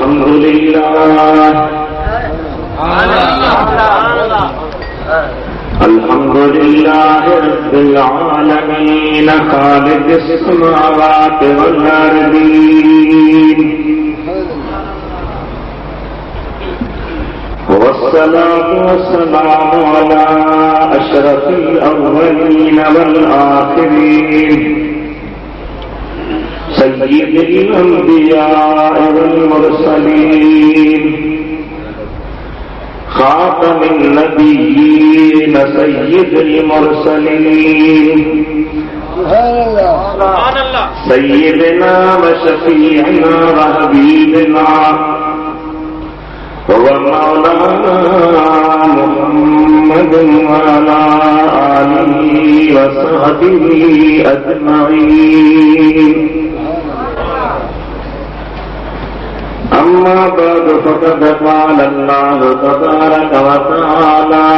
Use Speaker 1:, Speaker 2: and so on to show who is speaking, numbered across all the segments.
Speaker 1: الحمد لله الحمد لله رب العالمين خالق السماوات والأرضين والصلاة والسلام على أشرف الأولين والآخرين سيد الأنبياء والمرسلين خاتم النبيين سيد المرسلين سيدنا وشفيعنا وحبيبنا ومولانا محمد وعلى آله وصحبه أجمعين أما بعد فقد قال الله تبارك وتعالى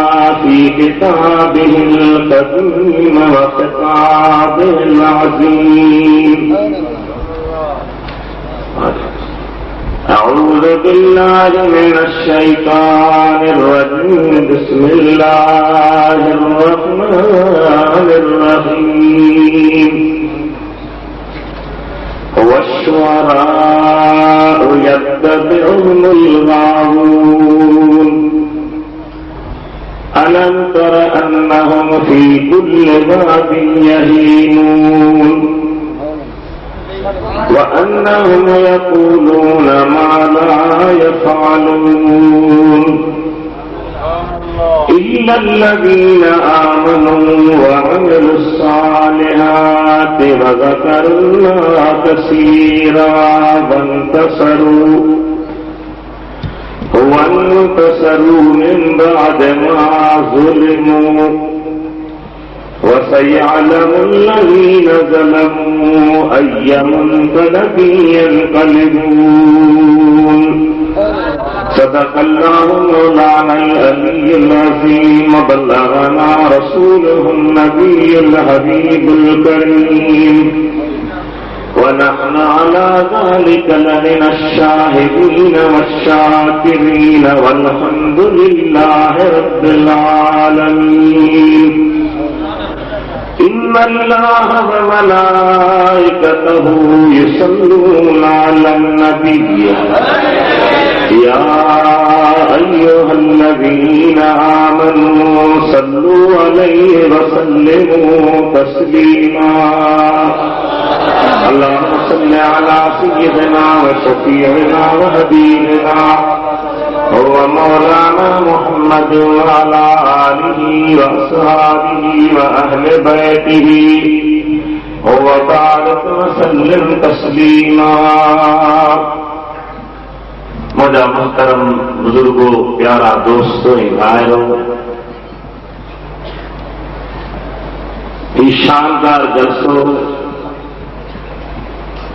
Speaker 1: في كتابه القديم وخطابه العظيم أعوذ بالله من الشيطان الرجيم بسم الله الرحمن الرحيم والشعراء يتبعهم الغاوون ألم تر أنهم في كل واد يهيمون وأنهم يقولون ما لا يفعلون إلا الذين آمنوا وعملوا الصالحات وذكروا الله كثيرا وانتصروا من بعد ما ظلموا وسيعلم الذين ظلموا أي منقلب ينقلبون صدق الله مولانا العلي العظيم وبلغنا رسوله النبي الحبيب الكريم ونحن على ذلك لمن الشاهدين والشاكرين والحمد لله رب العالمين إن الله وملائكته يصلون على النبي يا أيها الذين آمنوا صلوا عليه وسلموا تسليما اللهم صل على سيدنا وشفيعنا وحبيبنا ومولانا محمد وعلى آله وأصحابه وأهل بيته وبارك وسلم تسلیما. موجہ محترم بزرگوں، پیارا دوستوں، بھائیوں، یہ شاندار جلسوں،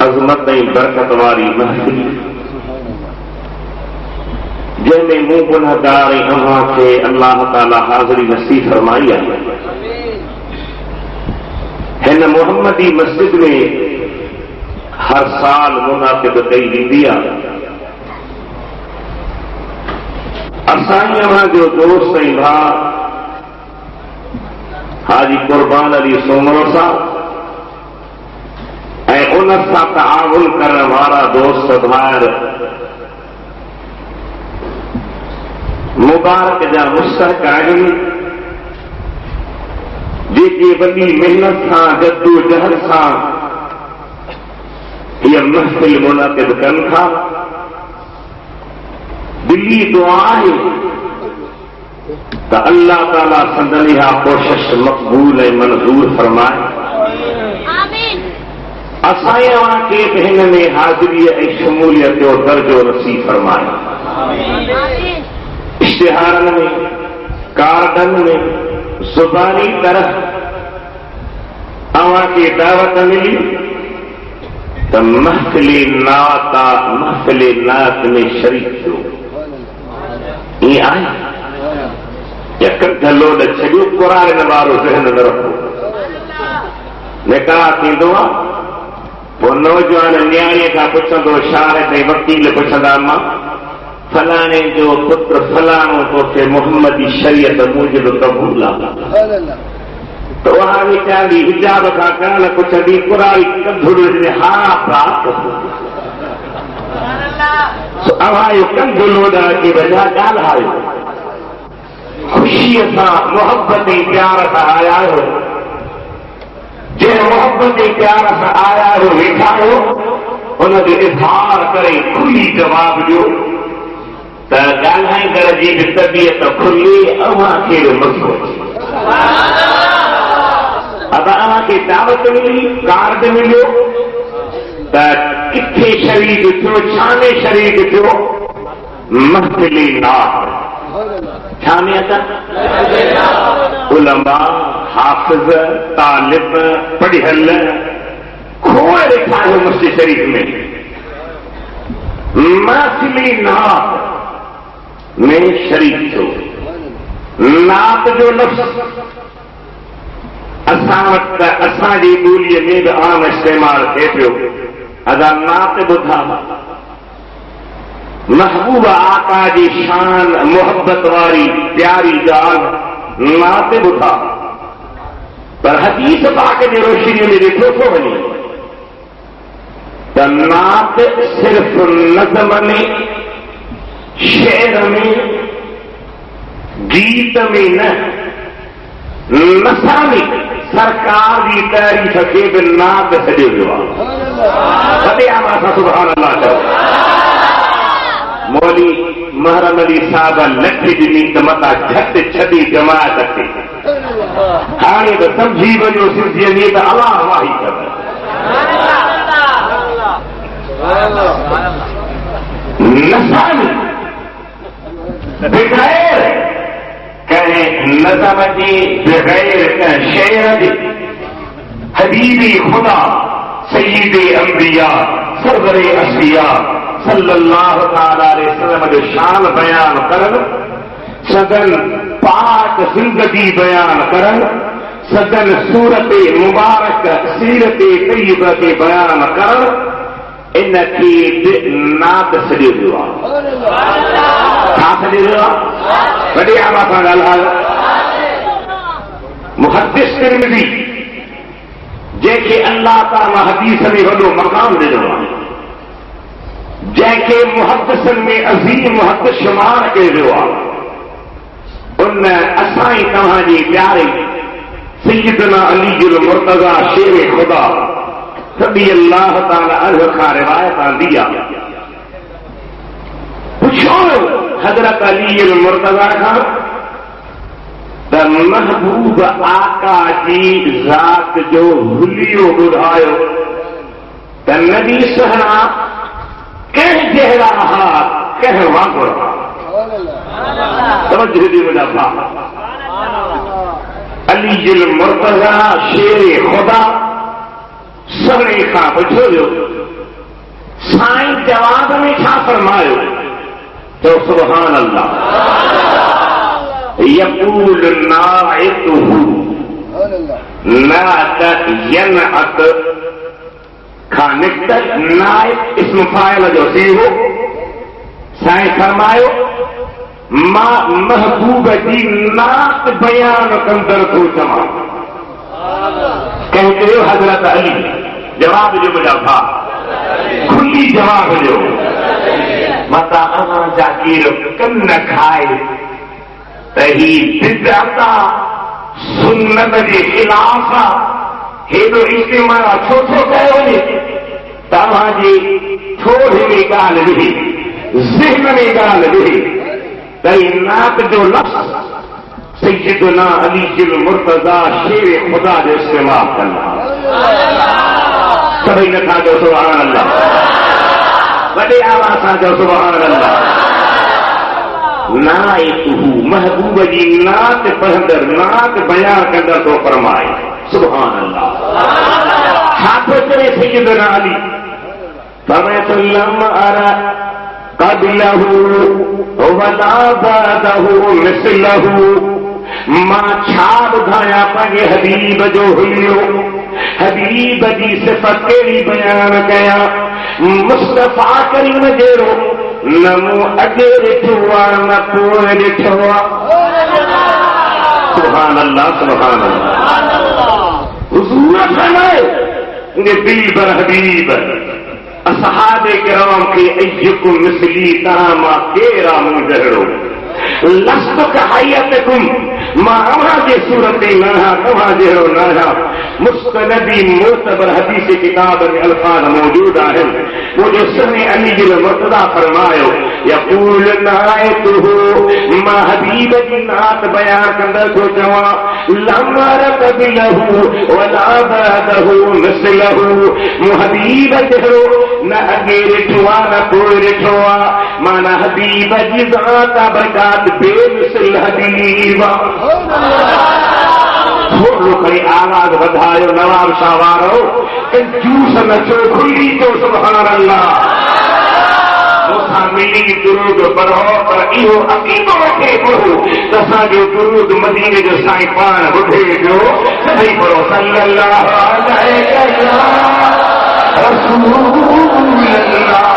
Speaker 1: عظمت برکت واری محفل جن میں منہ گناہ گار ہما کے اللہ تعالی حاضری نصیب فرمائی ہے. ہن محمدی مسجد میں ہر سال منعقد کئی دیا. اسائیں وہاں جو دوست بھا حاجی قربان علی سومرو صاحب ان سے تعاون کرنے والا دوست بھائر مبارک جا مشترک آہن جی وڈی محنت سے جدو جہد سے یہ محفل منعقد کن تھا. دلی دعا ہے تو اللہ تعالی سندن کوشش مقبول منظور فرمائے. اسائیں وہاں کے بہن میں حاضری شمولیت اور درجو نصیب فرمائے. اشتہارن میں، کارڈن میں، زبانی طرح اواں کی دعوت ملی تو محفل نعت میں شریک ہو. یہ آئے یکر گھلو نہ چھڑیو قرآن نوارو ذہن نہ رکھو. نکاح کی دعا وہ نوجوان نیاڑی کا پوچھندو شاہد وکیل پوچھندا ماں فلانے جو پتر فلانو تو کہ محمدی شریعت موجب قبول تو وہاں بھی چاہیے حجاب کا کان کچھ بھی قرآن کندھڑ نے ہاں پرات اوایو کندھڑ کی وجہ ڳال آيو خوشی سان محبت پیار سان آیا ہو جن محبت پیار سان آیا ہو ویٹھا ہو ان جو اظہار کرے کھلی جواب ڏيو تو ڳالهائيندڙ جي طبيعت کھلی اوهان کي مسئلو اب اوهان کي دعوت ملي کارڊ مليو تو کٿي شريک ٿيو ڇاني شريک ٿيو محفل نار ڇاني تا علماء حافظ طالب پڙهل کھوئے رکھا ہے مسجد شریف میں محفل نار میں شریک تھو نات جو لفظ اساں جی ٻوليءَ میں بھی عام استعمال تھے پيو ادا نات ٻڌا محبوب آقا جی شان محبت واری پیاری ڳالهه نات ٻڌا پر حدیث پاک جي روشني میں ڏٺو ٿو وڃي تو نات صرف نظم میں شعر میں گیت میں نسامی سرکار کی تعریف کے بھی نات سجو جو سبحان اللہ چاہو مولی محرم علی صاحب لکھ ڈنی تو متا جھٹ چھدی جماعت کے ہانے تو سمجھی وجو سمجھی نہیں تو اللہ واہی کر نسامی بغیر کہیں نظم جی بغیر شعر جی حبیبی خدا سید انبیاء سرور اصفیاء صلی اللہ تعالی علیہ وسلم جو شان بیان کرن سدن پاک زندگی بیان کرن سدن صورت مبارک سیرت طیبہ کے بیان کرن ان کی نات سجو جو بڑی آواز سے ڳالهايو محدث ترمذی جنکي اللہ تعالی حدیث میں وڏو مقام ڏنو آهي جنکي محدثن میں عظیم محدث شمار ڪيو آهي ان اسائي توهان جي پیاري سيدنا علي المرتضى شیر خدا رضی اللہ تعالی عنہ کا روایت آندی ہے پوچھو حضرت علی المرتضی خان تو محبوب آقا جی ذات جو حلیو ٻڌايو تو نبی سہنا کہیں جہرا ہاتھ کہیں وانگڑ توجہ دی مجھا بھا علی المرتضی شیر خدا سنے کا پوچھو جو سائیں جواب میں چھا فرمایا تو سبحان اللہ یقول ناعتہ نعت ینعت کھانکت نائت اسم فاعل جو سی ہو سائیں فرمایا محبوب جی نعت بیان کندر تو جمع کہتے ہو حضرت علی جواب جو مجھا بھا کھلی جواب جو متا انا جاگیر کن کھائے تہی بدعتا سنت جے خلافا ہیڈو اجتماع چھو چھو کہے ونے تمہاں جی تھوڑی میں گال نہیں ذہن میں گال نہیں تہی نات جو لفظ سیدنا علی المرتضی شیر خدا جو استعمال کرنا سبھی نہ کھا جو سبحان اللہ بڑے آواز آ جو سبحان اللہ نائتہ محبوب جی نات پڑھندر نات بیان کندر تو فرمائے سبحان اللہ ہاتھوں چلے سیدنا علی فرمائے لم ارى قبلہ ولا بعدہ مثلہ ماں چھا ٻڌايا پنهنجي حبيب جو هليو حبيب جي صفت کهڙي بیان ڪيا مصطفى کریم جهڙو نه مون اڳي ڏٺو آهي نه پوءِ ڏٺو آهي سبحان اللہ سبحان اللہ حضور فرمائے حبیب حبیب اصحاب کرام کے ایکم مثلی تاما کیرا مجھڑو لست کحیتکم ما ہمارے صورت نہا کہاں جہرو نہا مستندی معتبر حدیث کتاب میں الفاظ موجود ہیں وہ جو سنے علی جل مرتضی فرمایا یقول نائتہ ما حبیب کی نعت بیان کندر کو چوا لما رقبلہ ولا بعدہ مثلہ حبیب جہرو نہ اگے رٹھوا نہ کوئی رٹھوا مانا حبیب جی ذات برکات بے مثل حبیب تھوڑو کئی آواز بدھائیو نواب شاوارو کنجوس نچو کھلی تو سبحان اللہ موسیٰ ملی درود پڑھو پر ایو عقیدو رکھے پڑھو تسا جو درود مدینے جو سائیں پان بڑھے جو صحیح پڑھو صلی اللہ علیہ رسول اللہ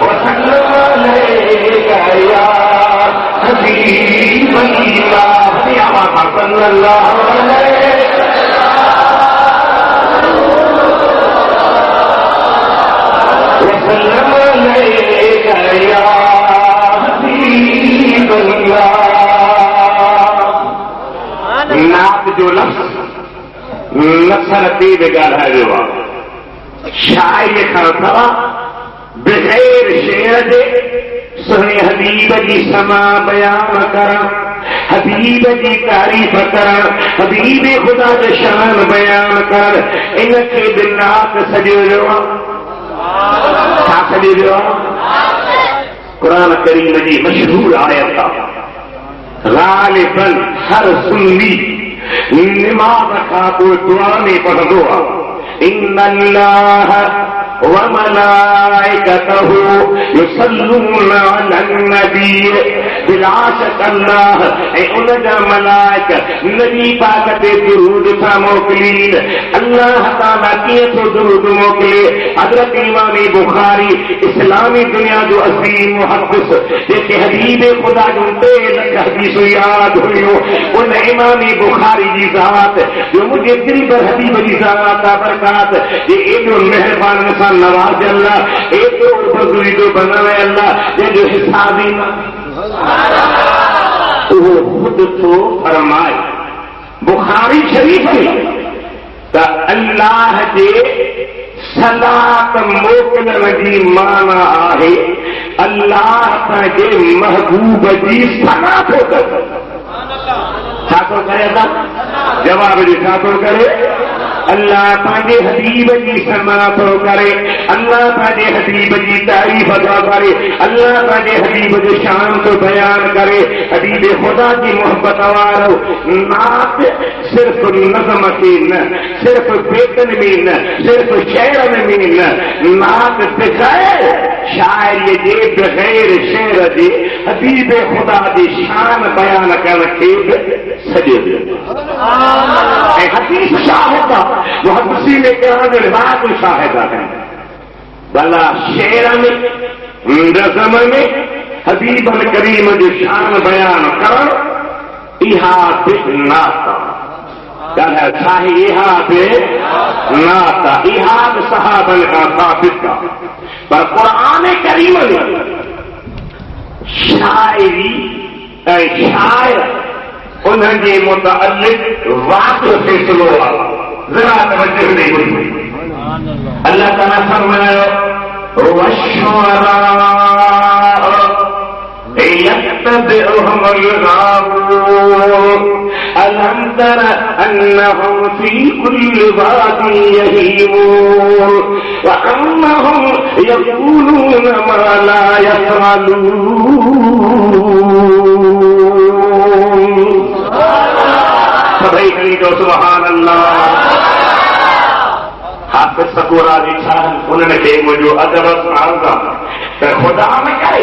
Speaker 1: وسلم علیہ یا حبیب اللہ صلی اللہ علیہ وسلم علیہ یا حبیب اللہ نعت جو لفظ نصر تی بگار ہے جو شاعر خرطا بغیر شعر دے سنے حبیب جی سما بیان کرا حبیب جی تعریف کرا حبیب خدا کے شان بیان کر ان کے بنات سجے جو کیا سجے جو قرآن کریم جی مشہور آیت غالباً ہر سنی نماز کا کوئی دعا میں پڑھ دو ان اللہ وملائکته یصلون علی النبی بلا شک اللہ اے ان جا ملائک نبی پاک تے درود تھا موکلین اللہ تعالی کیے تو درود موکلے حضرت امام بخاری اسلامی دنیا جو عظیم محدث جیسے حبیب خدا جو تے لکھ حدیث یاد ہوئیو ان امام بخاری جی ذات جو مجھے دل پر حبیب جی ذات برکات یہ ایک مہربان انسان نواز اللہ ایک تو بزرگی تو بناوے اللہ یہ جو حسابی وہ خود تو فرمائے بخاری شریف میں تا اللہ جے صلاة موکلن جی مانا آہے اللہ تاجے محبوب جی صلاة ہو کر چھاتو کرے تھا جواب جی چھاتو کرے اللہ پاجے حبیب جی سماعت کرے اللہ پاجے حبیب جی تعریف ادا کرے اللہ پاجے حبیب جی شان کو بیان کرے حبیب خدا کی محبت وارو نعت صرف نظم کی نہ صرف بیتن میں نہ صرف شعر میں نہ نعت بغیر شاعر یہ دے بغیر شعر دے حبیب خدا دی شان بیان کر کے سجے حدیث شاہد محدثی میں کہاں روایت شاہدہ ہے بلا شعر میں نظم میں حبیب الکریم جو شان بیان کر احاط ناتا کل ہے شاہی احاط ناتا احاط صحابہ کا ثابت کا پر قرآن کریم میں شاعری شاعر انہوں نے متعلق واقع فیصلوں والا ذرا توجہ نہیں ہوئی اللہ تعالیٰ فرمایا وَالشُّعَرَاءُ يَتَّبِعُهُمُ الْغَاوُونَ أَلَمْ تَرَ أَنَّهُمْ فِي كُلِّ وَادٍ يَهِيمُونَ وَأَنَّهُمْ يَقُولُونَ مَا لَا يَفْعَلُونَ سبحان جو سبحان اللہ حافظ سکورا جی انہوں نے کہ مجھے ادب سناؤں گا خدا میں کرے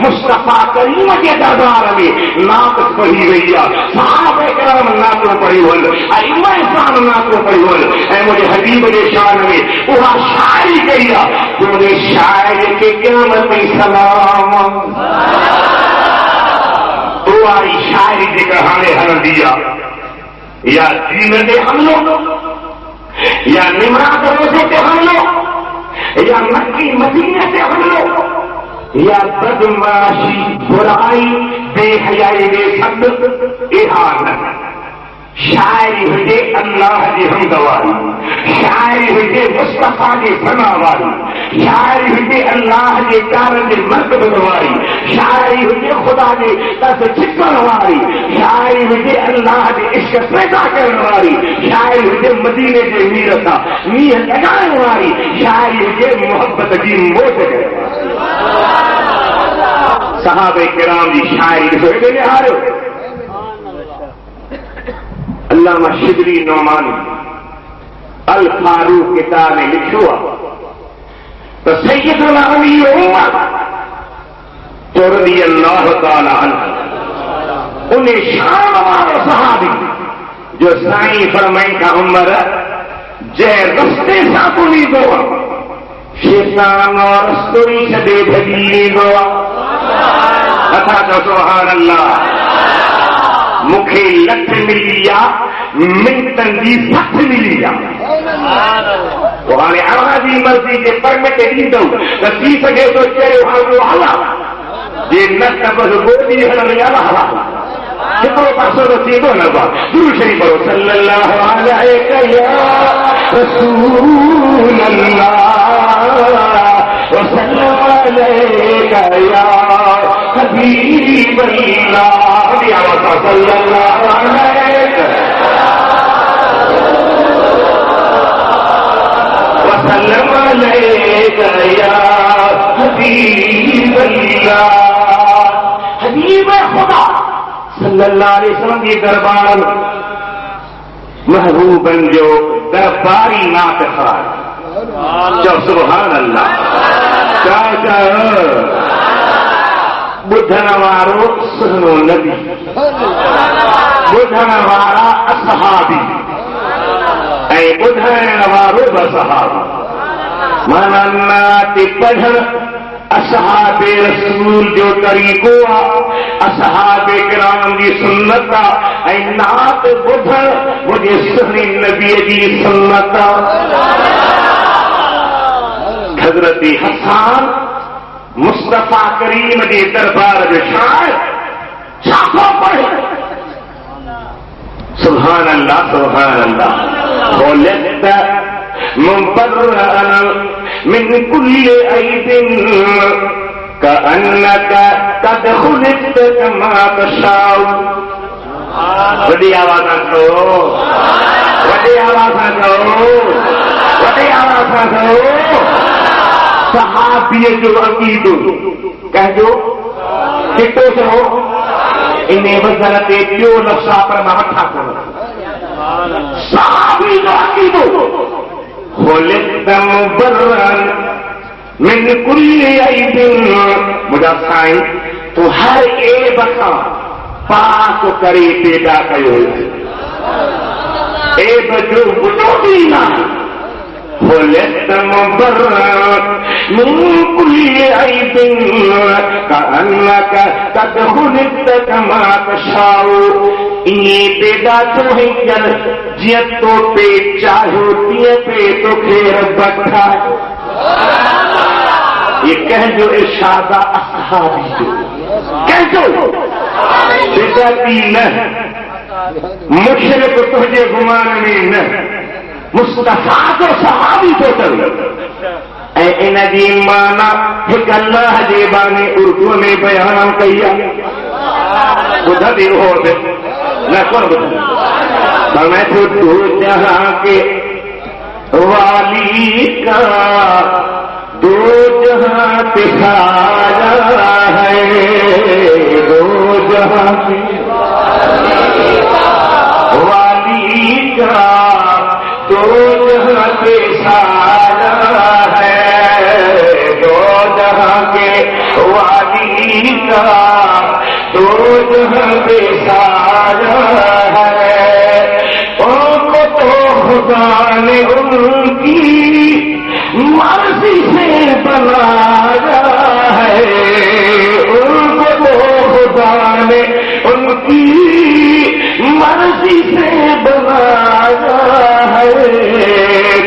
Speaker 1: مصطفیٰ کریم کے دربار میں نعت پڑھی وئی ہے، صحابہ کرام نعت پڑھی ول، ائمہ اسلام نعت پڑھی ول، اے مجھے حبیب کے شان میں وہ شاعری کہی ہے تو شاعر کے قیامت میں سلام تو آئی شاعری کے کہانے ہن دیا یا دین دے حملوں یا نمرات روزے کے حملوں یا مکی مدینے سے حملوں یا بدماشی برائی بے حیائی بے سب احانت شاعری ہوئے اللہ کی حمد والی، شاعری ہوئے مصطفیٰ کی ثنا والی، شاعری ہوئے اللہ کے کارن کی مرتبہ والی، شاعری ہوئے خدا کے دس چکن والی، شاعری ہوئے اللہ کے عشق پیدا کرنے والی، شاعری ہوئے مدینے کے میرتا میہ لگانے والی، شاعری ہوئے محبت کی موت کرنے والی۔ صحابہ کرام کی شاعری ہوئے لے آ رہے ہو علامہ شبلی نعمانی الفاروق کتاب نے لکھوا تو سیدنا علی عمر تو رضی اللہ تعالی عنہ انہیں شان والے صحابی جو سائیں فرمائیں کا عمر جے رستے ساتونی گوا شیطان اور رستوری سے بے بھگیری گوا کتھا تو سبحان اللہ مکھے لکھ ملی یا منتن دی سخت ملی یا وہ ہمیں آرازی مرضی کے پرمٹ دی دو نسی سکے تو چہرے وہاں کو آلا یہ نت بس گوڑی ہے نمی آلا حالا کتنے پاسو رسی دو نبا درو شریف پڑھو صلی اللہ علیہ یا رسول اللہ وسلم علیہ یا حبیب اللہ صلی اللہ علیہ وسلم علیہ یا حبیب اللہ حبیب خدا صلی اللہ علیہ وسلم کی دربار محبوبن جو درباری نعت خراب جو سبحان اللہ کیا بدھن وارو سنو نبی بدھن وارا اصحابی اے بدھن وارو بصحابی مانا نعت پڑھن اصحاب رسول جو طریقو اصحاب کرام دی سنتا اے نعت بدھن مجھے سنی نبی دی سنتا حضرت حسان مصطفیٰ کریم کے دربار میں شاعر چھاپوں پڑھے سبحان اللہ سبحان اللہ خلقت مبرئا من كل عيب كأنك قد خلقت كما تشاء بڑی آواز کرو بڑی آواز کرو بڑی آواز کرو صحابی جو عقیدو کہہ جو کتو سے ہو انہیں وزنتے پیو لفظہ پر مہتھا کرو صحابی جو عقیدو خلقت مبرئا من کل عیب مجھا سائیں تو ہر عیب کا پاک کری پیدا کیو عیب جو وجودی نہ خلقت مبرئا من كل عيب كأنك قد خلقت كما تشاء انہیں پیدا تو ہے جل جیت تو پہ چاہو تیے پہ تو خیر بٹھا یہ کہہ جو ارشادہ اصحابی جو کہہ جو بدعتی نہ مشرک تجھے گمان میں نہ مصطفیٰ کو صحابی تو چل اے ان دی مانا ایک اللہ دے بانے اردو میں بیان کیا خدا بھی ہو دے نہ کون بتا میں تو جہاں کے والی کا دو جہاں پہ سایہ ہے دو جہاں پہ والی کا دو جہاں پہ سایہ ہے دو جہاں کے والی جہاں پہ سایہ ہے، ان کو تو خدا نے ان کی مرضی سے بنایا ہے، ان کو تو خدا نے ان کی مرضی سے بنایا ہے،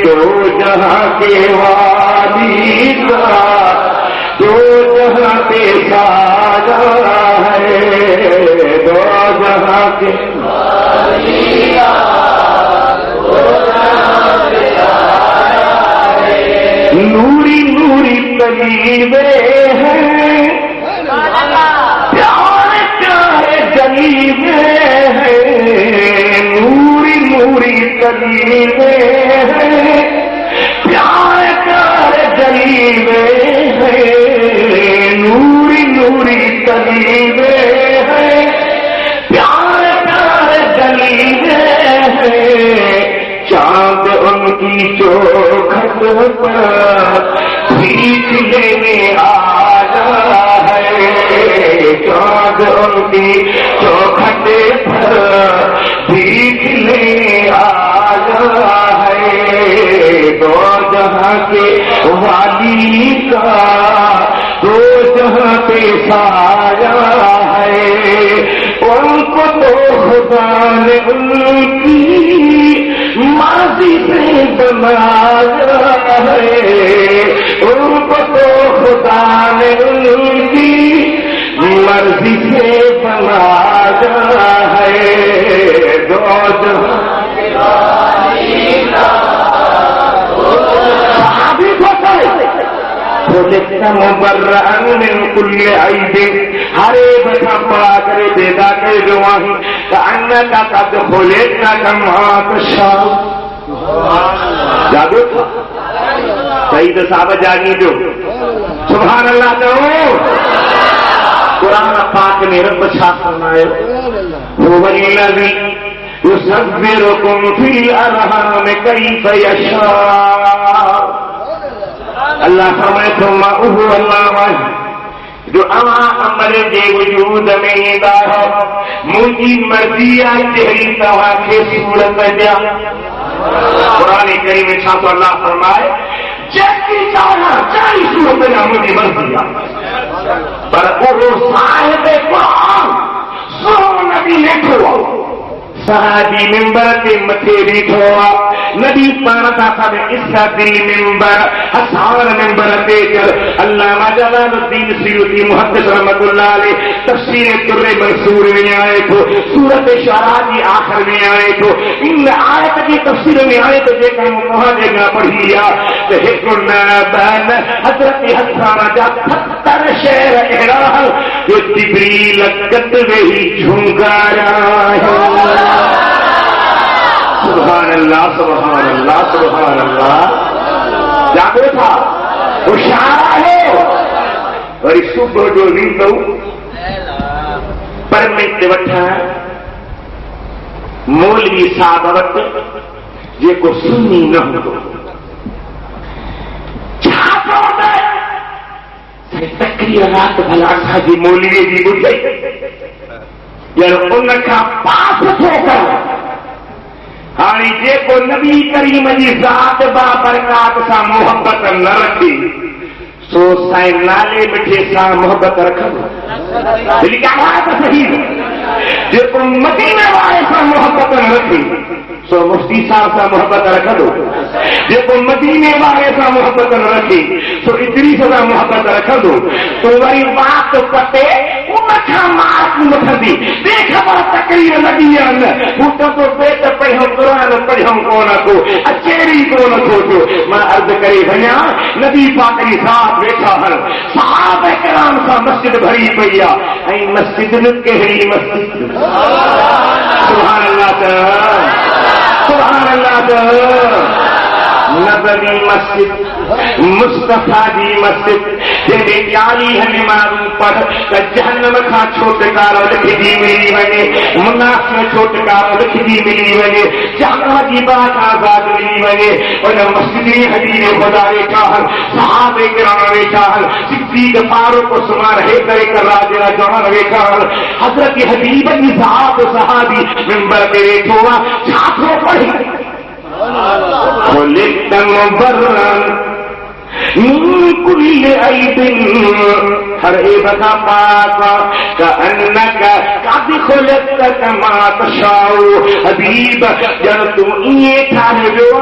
Speaker 1: دو جہاں کے والی کا دو جہاں پہ سایہ ہے، دو جہاں کے والی کا دو جہاں پہ سایہ ہے، نوری نوری کلیمیں ہیں، پیارے پیارے جلیمیں ہیں، نوری نوری کلیمیں ہیں، پیارے پیارے جلیمیں ہیں، نوری نوری کلیمیں ہیں، پیارے پیارے جلیمیں ہیں، چاند ان کی چوکھٹ پر بھیک لینے آیا ہے، چاند ان کی چوکھٹ پر بھیک لینے آیا ہے، دو جہاں کے والی کا دو جہاں پہ سایہ ہے، ان کو تو خدا نے ان کی مرضی سے بنایا ہے، ان کو تو خدا نے ان کی مرضی سے بنایا ہے، دو جہاں مبرأ من كل عيب، ہر ایک پڑا کرے پیدا کرے جو وہیں کأنک قد خلقت کما تشاء، جادو تھا صحیح تو صحابہ جاگی جو سبحان اللہ کہو، قرآن پاک نے رب شاہ فرمائے هو الذی یصورکم فی الارحام کیف یشاء، اللہ فرمائے ثم هو اللہ جو امر جے وجود میں دارو مجھے مرضی آئی تہا کے صورت جا، قرآن کریم میں شاہ اللہ فرمائے جیسی چاہنا چاہی صورت جا مجھے مرضی آئی، پر وہ صاحب قرآن سو نبی لکھو صحابی ممبر کے متھے بیٹھو، نبی پانتا تھا اس دل ممبر حسان ممبر دے کر علامہ جلال الدین سیوطی محدث رحمۃ اللہ علیہ تفسیر در منصور میں آئے تو سورت شعراء کی آخر میں آئے تو ان آیت کی تفسیر میں آئے تو دیکھا وہاں جگہ پڑھی لیا کہ بین حضرت حسان جا 70 شعر احراح جو جبریل لگت وہی جھنگارا ہے، سبحان اللہ سبحان اللہ سبحان اللہ، جاگو تھا وہ شاعر ہے اور صبح جو نیند پر میں وٹھا مولوی صاحب وقت یہ کو سنی نہ ہو تقریر رات بھلا جی مولوی جی بجھے ان کا پاس تھے کر ہاں جے کو نبی کریم جی ذات با برکات سا محبت نہ رکھی سو سائیں نالے مٹھے سا محبت رکھو، لیکن کیا بات صحیح ہے، جے کو مدینے والے سا محبت نہ رکھی سو مفتی صاحب سا محبت رکھ دو، جے کو مدینے والے سا محبت نہ رکھی سو ادری سا محبت رکھ دو، تو وری بات پتے اونکھا مار کو مٹھدی دیکھ بڑا تقریر نبیان پوتا تو بیت پڑھوں قرآن پڑھوں کونا کو اچیری کونا کو تو میں عرض کری بھنیا نبی پاک کی ساتھ بیٹھا ہر صحابہ کرام سا مسجد بھری پیا ائی مسجد نت کہڑی مسجد سبحان اللہ تعالی سبحان اللہ تعالی نبوی مسجد مصطفیٰ دی مسجد جنہیں 40 نمازوں پڑھ تا جہنم کھا چھوٹکارو لکھی دی ملی ونے مناف میں چھوٹکارو لکھی دی ملی ونے جہنم کی بات آزاد ملی ونے انہیں مسجدی حدیث خدا ویچاہن صحابہ کرام ویچاہن صدیق فاروق عثمان حیدر کراجہ جوان ویچاہن حضرت حبیب کی صحابی ممبر پہ بیٹھوا چھاپوں پڑھی خلقت مبررا من كل عيب ہر عیب کا پاک كأنك قد خلقت كما تشاء حبیب جب تم یہ ٹھہرو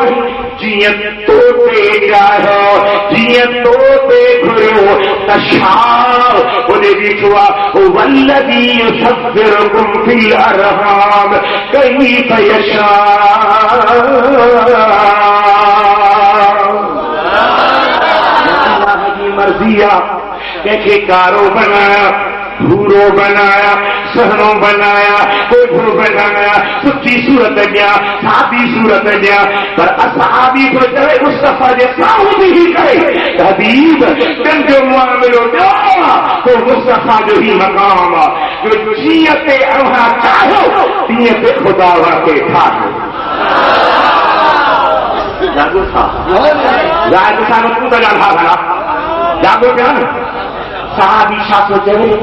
Speaker 1: جیت تو دے جاؤ جیت تو دے گھرو تشاء انہیں دیکھوا والذی یصبرکم فی الارحام کیف یشاء مرضیہ کہ کارو بنایا بھورو بنایا سہنوں بنایا کوٹھو بنایا سچی صورت گیا صحابی صورت گیا پر اصحابی کو چلے مصطفیٰ جے صاحب ہی کرے حبیب کن جو معاملو دعا تو مصطفیٰ جو ہی مقام جو جیت اوہا چاہو جیت خدا واقع ٹھاہو جاگو تھا جاگو تھا نکو تا جان بھاگا جاگو جان صحابی شاہ سو چلے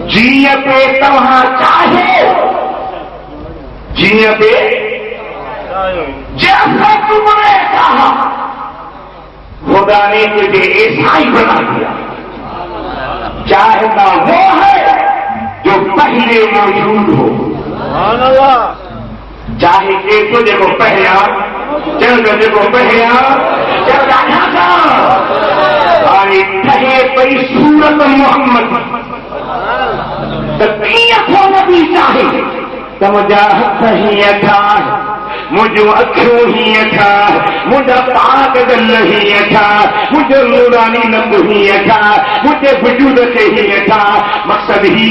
Speaker 1: جیتے تمہاں چاہے جیتے جیسا تم نے کہا خدا نے تجھے ایسا ہی بنا دیا چاہتا وہ ہے جو پہلے موجود ہو چاہے کہ تجھے کو پہلا چل تجھے کو پہلا چل جانا آئے کہے پئی صورت محمد تقیت ہو نبی چاہے تو مجھا ہی تھا مجھو اکھوں ہی تھا مجھا پاک دل ہی تھا مجھے نورانی نب ہی تھا مجھے وجود سے ہی تھا مقصد ہی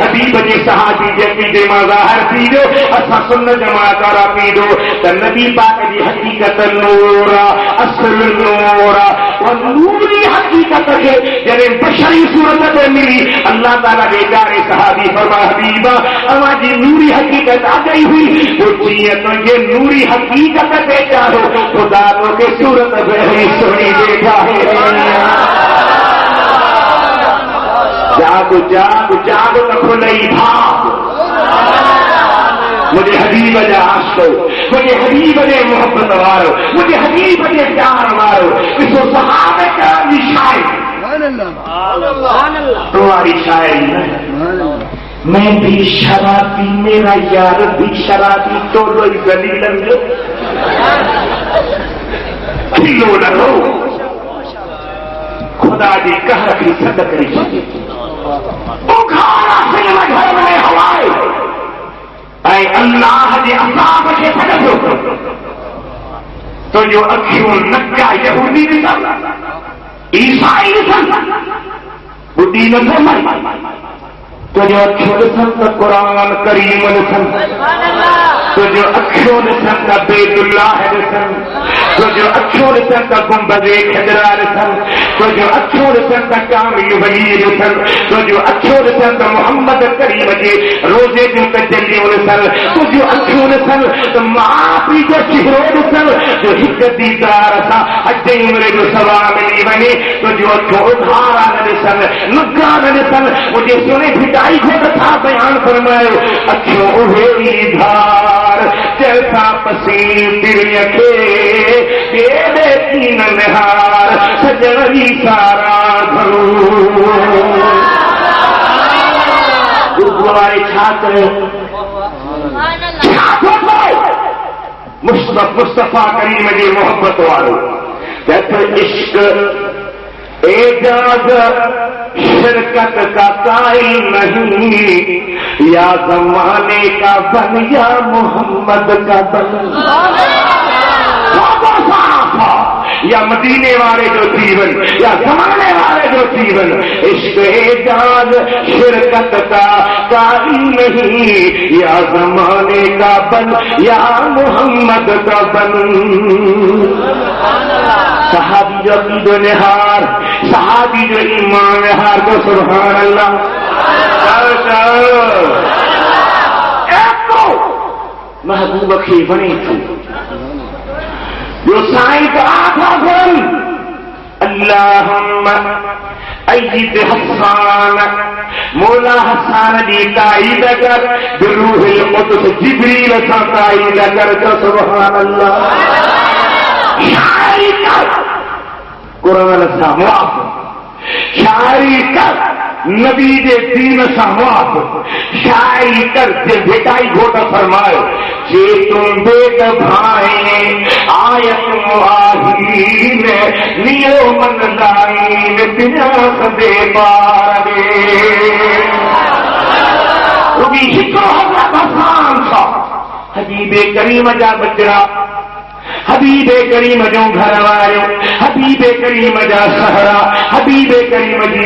Speaker 1: حبیب جی صحابی جے پیجے مظاہر پیجو اسا سن جماعت را پیجو تو نبی پاک جی حقیقت نورا اصل نورا اور نوری حقیقت ہے جنہیں بشری صورت میں ملی اللہ تعالیٰ بیچارے صحابی فرما حبیبہ اما جی نوری حقیقت آ گئی ہوئی وہ چیئے تو یہ نوری حقیقت بیچا ہو خدا تو کے صورت بہنی سنی بیٹھا ہے جاگو جاگو جاگو تو کھلئی بھاگ مجھے حبیب جا عاشق مجھے حبیب نے محبت مارو مجھے حبیب نے پیار مارو اس کو صحابہ کرام شاعر تمہاری شاعری میں بھی شرابی میرا یار بھی شرابی تو لوئی گلی لگو کھلو لگو خدا جی کہہ رکھی صدق رہی اکھارا سنما گھر میں ہوائے اے اللہ جی عذاب کے پڑھو تو جو اکھیوں نکا یہودی نسل عیسائی نسل بدھی نسل تو جو اکھیوں نسل کا قرآن کریم نسل تو جو اکھیوں نسل کا بیت اللہ نسل تو جو اکھیوں نسل کا گنبد خضرا نسل تو جو اکھیوں نسل کا کامل ولی نسل تو جو اکھیوں نسل کا محمد کریم جی روزے جو تجلی نسل تو جو اکھیوں نسل تو معافی جو چہرے نسل جو حق دیدار تھا حج عمرے جو ثواب ملی بنے تو جو اکھیوں ادھارا نسل نگان نسل مجھے سنے پھٹائی کو تھا بیان فرمائے اکھیوں اوہی دھار جیسا پسین دل یکے تیرے تین نہار سجنی سارا گھرو گردوارے چھاتے مصطفیٰ کریم جی محبت والو کہتے عشق اعجاز شرکت کا قائل نہیں یا زمانے کا بن یا محمد کا بن یا مدینے والے جو جیون یا زمانے والے جو جیون، عشق اعجاز شرکت کا قائل نہیں، یا زمانے کا بن یا محمد کا بن۔ صحابی جو عقید و نہار، صحابی جو ایمان نہار کو سبحان اللہ۔ ایک تو محبوب کی بنی تھی جو سائیں کو آخا بن اللہم ایید حسان، مولا حسان دی تائید کر بروح القدس، جبریل سا تائید کر جو سبحان اللہ۔ شاعری کر قرآن سا موافق، شاعری کر نبی دے دین سا موافق، شاعری کر دل بھٹائی گھوٹا فرمائے جے تم بیت بھائیں آیت مواہین نیو من لائن بنیاس دے پارے۔ ربی شکر حضرت حسان سا حبیب کریم جا بچرا، حبیب کریم جو گھر والو، حبیب کریم جا سہرا، حبیب کریم جی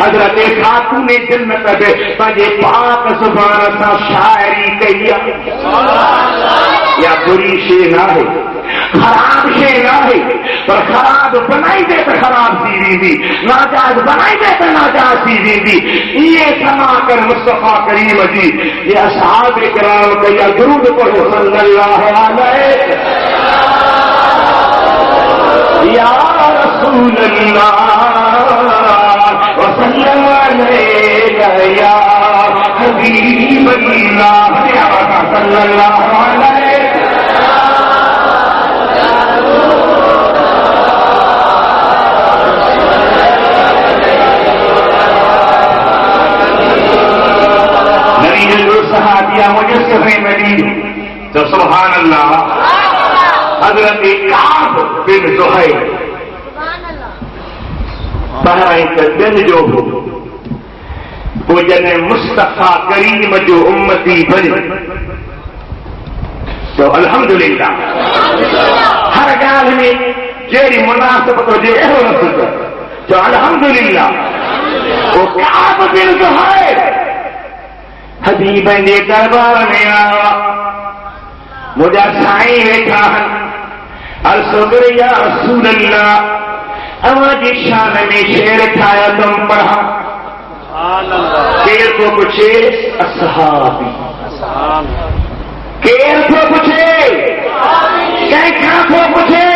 Speaker 1: حضرت خاتون جنت دے پنجے پاک زبان سا شاعری کئی یا بری شے نہ ہے، خراب شے نہ ہے، پر خراب بنائی دے تو خراب سی دی، ناجائز بنائی دے تو ناجائز سی دی۔ یہ سما کر مصطفیٰ کریم جی یہ اصحاب کرام کا یا درود پڑھو صلی اللہ علیہ یا رسول اللہ وسلم علیہ یا حبیب اللہ صلی اللہ علیہ۔ صحابیہ مجسمے مدین تو سبحان اللہ حضرت کعب بن زہیر بہرائیں کا دن جو ہو وہ جن مصطفیٰ کریم جو امتی بنی تو الحمدللہ ہر گال میں جیڑی مناسبت ہو جائے تو الحمدللہ وہ کعب بن زہیر حبیب نے دربار میں آیا، مجھا سائیں بیٹھا ارسل یا رسول اللہ اواجی شان میں شیر ٹھایا تم پڑھا، کیر کو پوچھے اصحابی، کیر کو پوچھے کہاں کو پوچھے،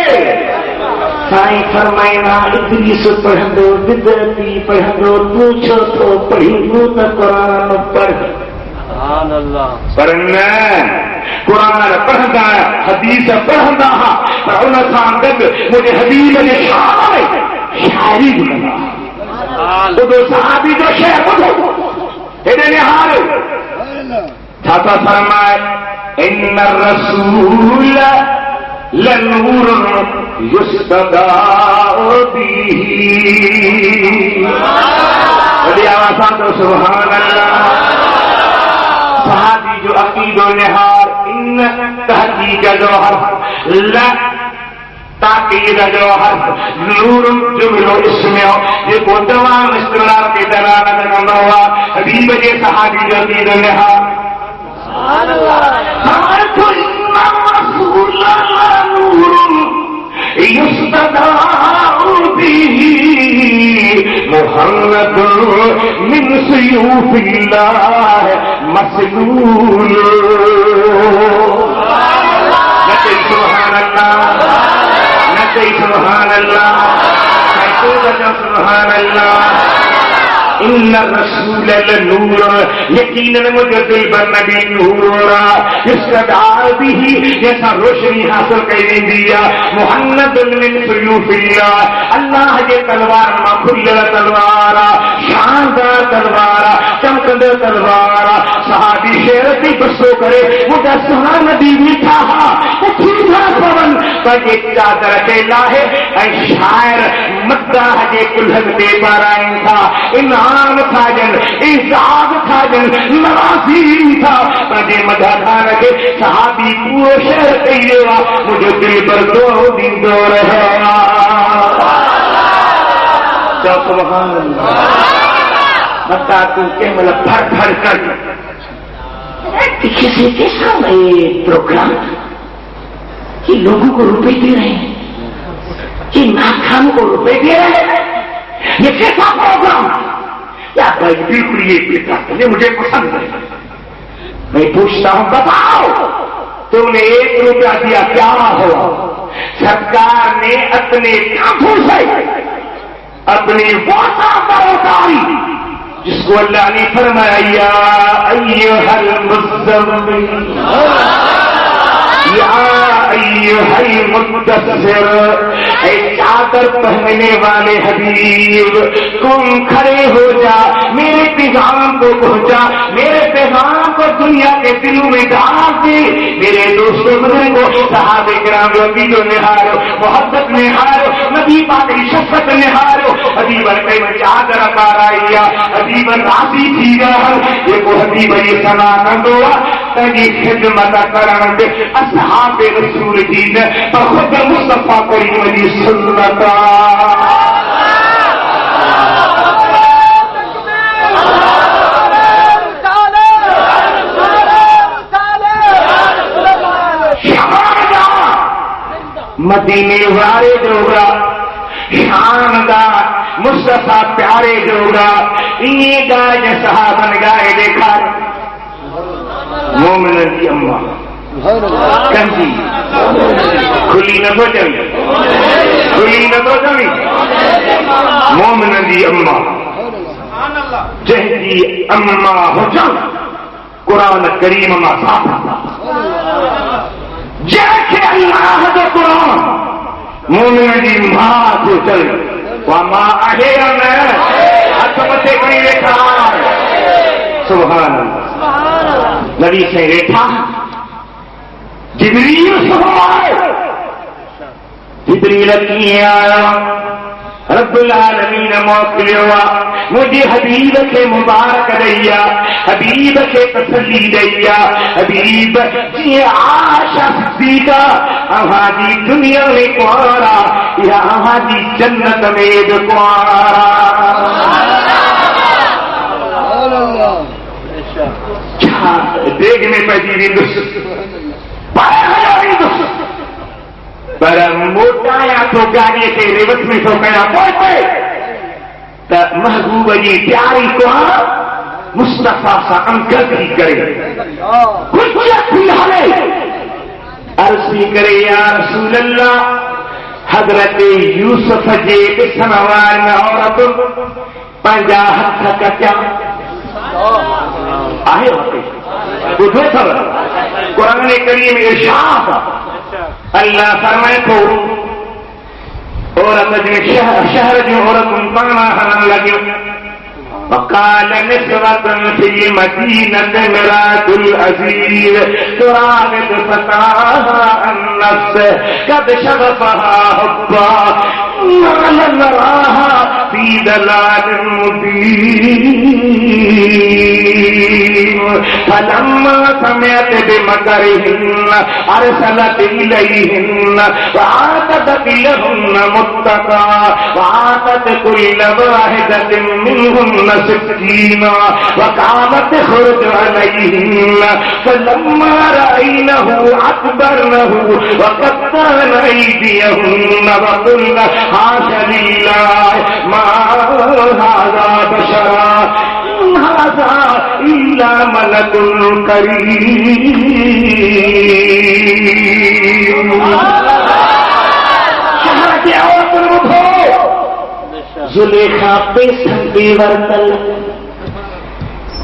Speaker 1: سائیں فرمائنا ادریس پڑھ دو بدرتی پڑھ دو پوچھو تو پڑھی دو نہ قرآن پڑھ پڑھنا قرآن پڑھتا حدیث پڑھتا پر ان سامد مجھے حبیب نے شاعری بنا تو دو صحابی جو شیخ بدھو ایڈے نہار چھاتا فرمائے ان الرسول لنور یستداء به بڑی آوازاں تو سبحان اللہ۔ صحابی جو عقید و نہار ان تحقیق جوہر لا تاکید جوہر نور جملو اسمو یہ کو دوام استقرار کے دلالت نمبروا حبیب کے صحابی جو عقید و نہار سمجھ رسول اللہ نور یستداء به محمد من سیوف اللہ مسلول۔ نچے سبحان اللہ، نچے سبحان اللہ، سبحان اللہ۔ ان الرسول لنور یقیناً مجھے دل بر نبی نور استدعا بھی جیسا روشنی حاصل کرنے دیا محمد من سیوف اللہ اللہ کے تلوار میں کھلل تلوار شاندار تلوار چمکند تلوار صحابی شیرتی بسو کرے مجھے سہا نبی میٹھا کچھا پون بجے چادر کے لاہے اے شاعر مداح کے کلہن دے بارائیں تھا انعام تھا جن اعزاز تھا نوازی تھا مجھے مدہ کھانا کے صحابی پورے شہر کہیے گا مجھے دل پر 2 دن دو رہا سبحان اللہ بتا تو کہ مطلب پھر کر کسی کیسا پروگرام کہ لوگوں کو روپے دے رہے ہیں کہ ناکام کو روپے دے رہے ہیں یہ کیسا پروگرام کیا بالکل یہ مجھے پسند ہے میں پوچھتا ہوں بتاؤ تم نے 1 روپیہ دیا کیا ہوا سرکار نے اپنے کانٹوں سے اپنی وعدہ پر اتاری جس کو اللہ نے فرمایا یا ایھا المزمل یا ایھا المدثر اے چادر پہننے والے حبیب تم کھڑے ہو جا میرے پیغام کو پہنچا میرے پیغام کو دنیا کے دلوں میں ڈال دے میرے دوستوں بزرگوں صحابہ کرام رضی نہارو محبت نہارو نبی پاک کی شفقت نہارو حبیبن کئی چادر پارایا حبیبن راضی تھی رہا یہ کو حبیب یہ سنا کندوا تنی خدمت کرن دے اصحاب رسول دین پر خود مصطفیٰ کریم علیہ سنتا مدینے والے جوگا شاندار مصطفیٰ پیارے جوگا یہ گائے صحابن گائے دیکھا مومن کی اماں کنجی کھلی نہ تو چلی کھلی نہ تو چلی مومن کی اماں جہدی اماں ہو جان قرآن کریم ما صاحب جیسے اللہ کا قرآن مومن کی ماں کو چل وما احیانا حکمت بڑی ریکھا سبحان اللہ نبی سے ریکھا جبریل سبحان جبریل کی آیا رب العالمین موکل ہوا مجھے حبیب کے مبارک دیا حبیب کے تسلی دیا حبیب جی آشا صدیقہ ہماری دنیا میں کوارا یا ہماری جنت میں کوارا دیکھنے پہنچی پر موٹا یا تو گاڑی کے ریوس میں تو کیا پہنچے تو محبوب جی پیاری کو مصطفیٰ سا انکر ہی کرے کچھ عرضی کرے یا رسول اللہ حضرت یوسف جے سنوار عورت 50 ہاتھ کا کیا آئے ہوتے بدھو سب قرآن کریم ارشاد اللہ فرمائے کو عورت جو شہر جو عورت پانا ہرن لگی وقال نسوة في المدينة امرأة العزيز تراود فتاها عن نفسه قد شغفها حبا ما نراها في ضلال مبين فلما سمعت بمكرهن أرسلت إليهن وآتت لهن متكئا وآتت كل واحدة منهن سكينا وقامت تخرج عليهن فلما رأينه أكبرنه وقطعن أيديهن وقلن حاش لله ما هذا بشرا إن هذا إلا ملك كريم شهادة عورت زلیخا پیسن پیورتل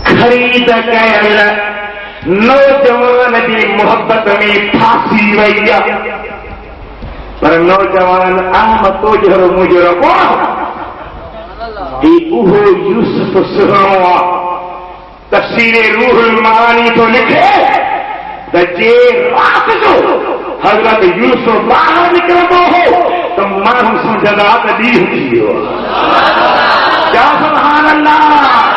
Speaker 1: خرید گئل نوجوان دی محبت میں پھانسی ویا پر نوجوان احمد تو جہر مجرم اوہو یوسف سہوا تفسیر روح المعانی تو لکھے دجے رات جو حضرت یوسف باہر نکلتا ہو تو مانو سمجھنا دی ہوئی ہو کیا سبحان اللہ